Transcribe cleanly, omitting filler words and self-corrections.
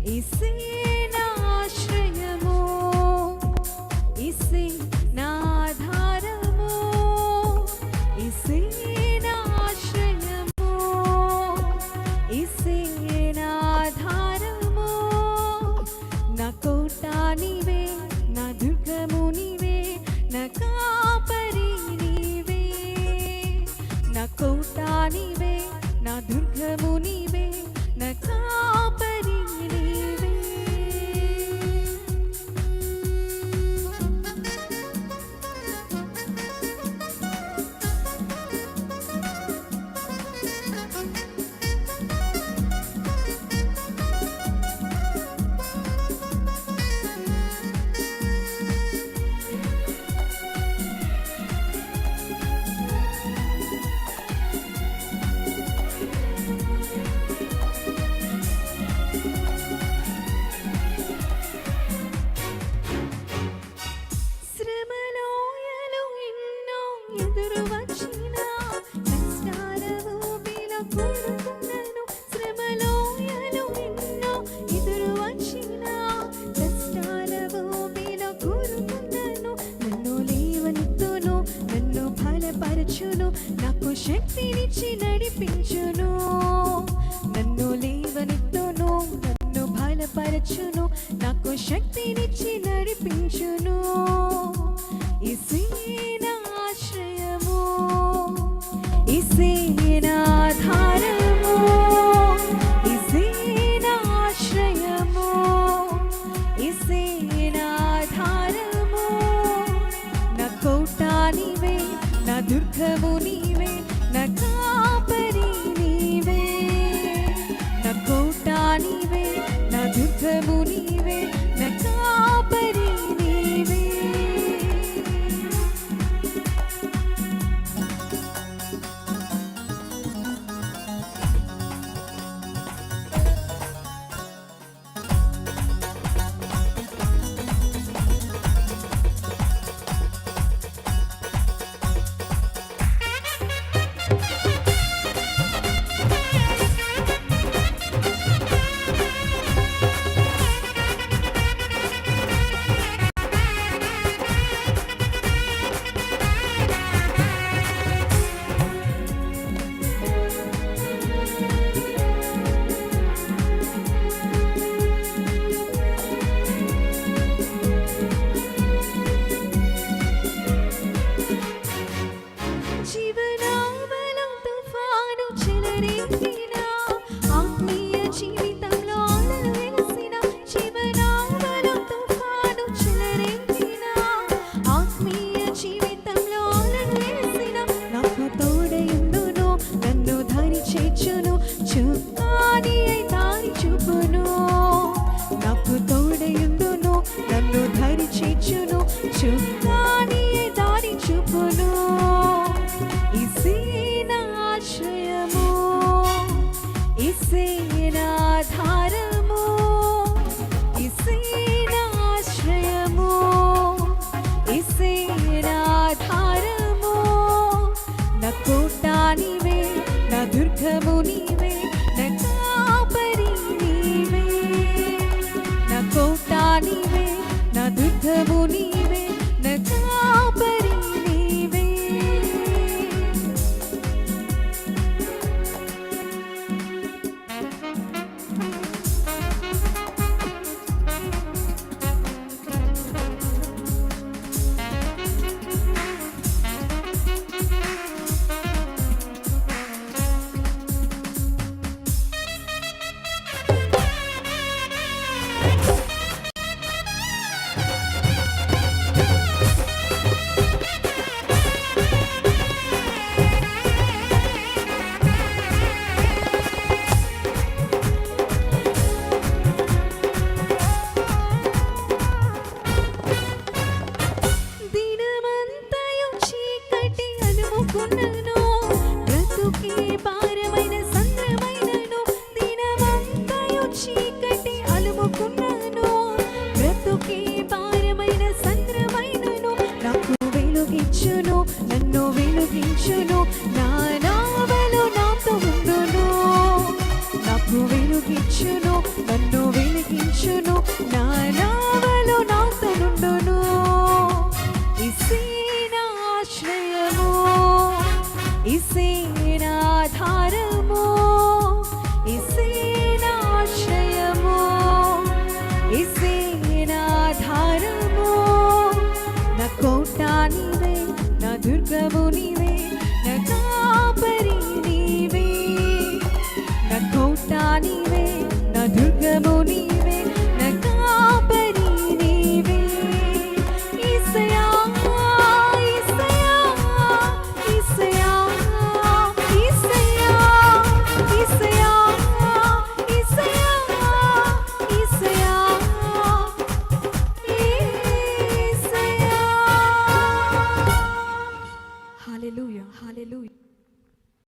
యేసే నా ఆశ్రయము, యేసే నా ఆధారము, యేసే నా ఆశ్రయము, యేసే నా ఆధారము. నా కోట నీవే, నా దుర్గము నీవే, నా కాపరి నీవే. నా కోట నీవే, నా దుర్గము నీవే, నా కాపరి నీవే. శ్రమలోయలు ఎన్నో ఎదురు వచ్చినా, కష్టాల ఊబిలో కూరుకున్నాను. శ్రమలోయలు ఎన్నో ఎదురు వచ్చినా, కష్టాల ఊబిలో కూరుకున్నాను. నన్ను లేవనెత్తును, నన్ను బలపరచును, నాకు శక్తినిచ్చి నడిపించును. నన్ను లేవనెత్తును, నన్ను బలపరచును, నాకు శక్తినిచ్చి నడిపించును. యేసే నా ఆశ్రయము, యేసే నా ఆధారము, యేసే నా ఆశ్రయము, యేసే నా ఆధారము. నా కోట నీవే, నా దుర్గము నీవే, నా కాపరి నీవే. నా కోట నీవే, నా దుర్గము నీవే, నా కాపరి నీవే. దుర్గము నీవే నా కాపరి నీవే నా కోట నీవే